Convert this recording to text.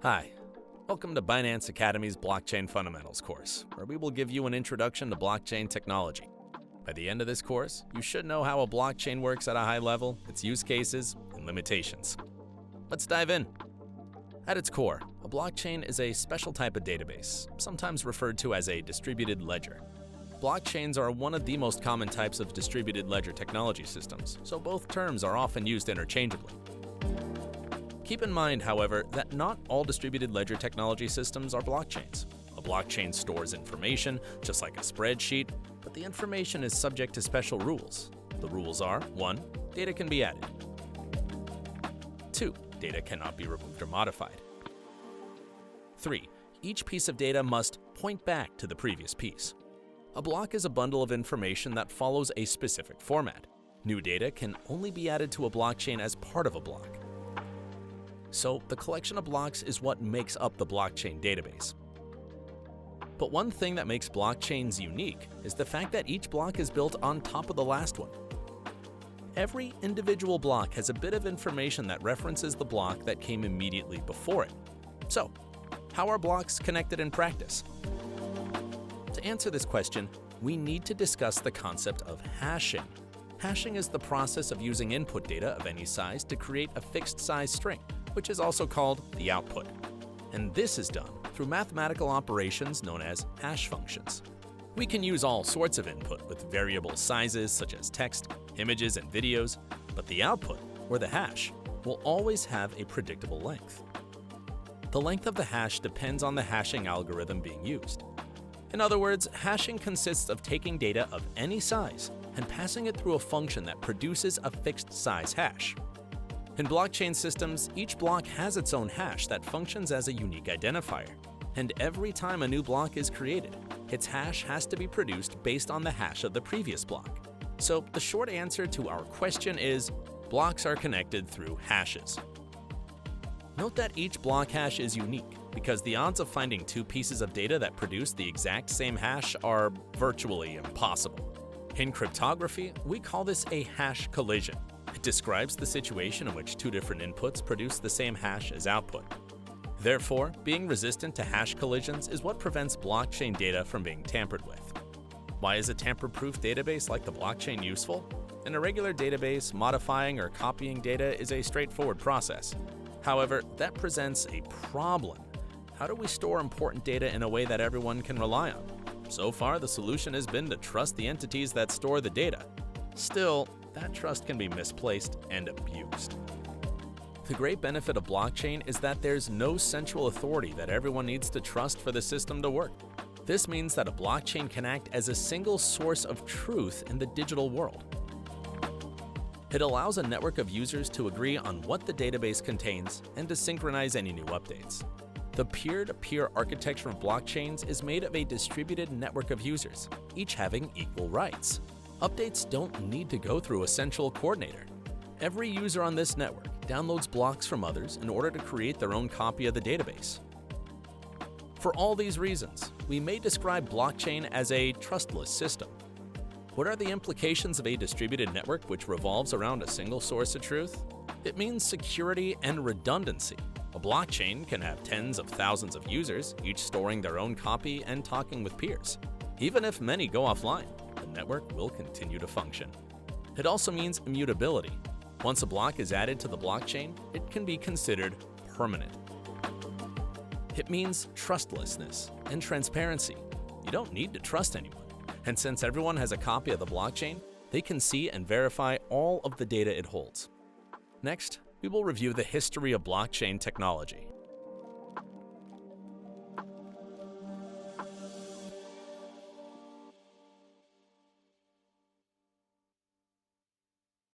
Hi, welcome to Binance Academy's Blockchain Fundamentals course, where we will give you an introduction to blockchain technology. By the end of this course, you should know how a blockchain works at a high level, its use cases, and limitations. Let's dive in. At its core, a blockchain is a special type of database, sometimes referred to as a distributed ledger. Blockchains are one of the most common types of distributed ledger technology systems, so both terms are often used interchangeably. Keep in mind, however, that not all distributed ledger technology systems are blockchains. A blockchain stores information, just like a spreadsheet, but the information is subject to special rules. The rules are: 1. Data can be added. 2. Data cannot be removed or modified. 3. Each piece of data must point back to the previous piece. A block is a bundle of information that follows a specific format. New data can only be added to a blockchain as part of a block. So, the collection of blocks is what makes up the blockchain database. But one thing that makes blockchains unique is the fact that each block is built on top of the last one. Every individual block has a bit of information that references the block that came immediately before it. So, how are blocks connected in practice? To answer this question, we need to discuss the concept of hashing. Hashing is the process of using input data of any size to create a fixed size string, which is also called the output. And this is done through mathematical operations known as hash functions. We can use all sorts of input with variable sizes such as text, images, and videos, but the output, or the hash, will always have a predictable length. The length of the hash depends on the hashing algorithm being used. In other words, hashing consists of taking data of any size and passing it through a function that produces a fixed size hash. In blockchain systems, each block has its own hash that functions as a unique identifier, and every time a new block is created, its hash has to be produced based on the hash of the previous block. So the short answer to our question is, blocks are connected through hashes. Note that each block hash is unique, because the odds of finding two pieces of data that produce the exact same hash are virtually impossible. In cryptography, we call this a hash collision. It describes the situation in which two different inputs produce the same hash as output. Therefore, being resistant to hash collisions is what prevents blockchain data from being tampered with. Why is a tamper-proof database like the blockchain useful? In a regular database, modifying or copying data is a straightforward process. However, that presents a problem. How do we store important data in a way that everyone can rely on? So far, the solution has been to trust the entities that store the data. Still, that trust can be misplaced and abused. The great benefit of blockchain is that there's no central authority that everyone needs to trust for the system to work. This means that a blockchain can act as a single source of truth in the digital world. It allows a network of users to agree on what the database contains and to synchronize any new updates. The peer-to-peer architecture of blockchains is made of a distributed network of users, each having equal rights. Updates don't need to go through a central coordinator. Every user on this network downloads blocks from others in order to create their own copy of the database. For all these reasons, we may describe blockchain as a trustless system. What are the implications of a distributed network which revolves around a single source of truth? It means security and redundancy. A blockchain can have tens of thousands of users, each storing their own copy and talking with peers. Even if many go offline, the network will continue to function. It also means immutability. Once a block is added to the blockchain, it can be considered permanent. It means trustlessness and transparency. You don't need to trust anyone. And since everyone has a copy of the blockchain, they can see and verify all of the data it holds. Next, we will review the history of blockchain technology.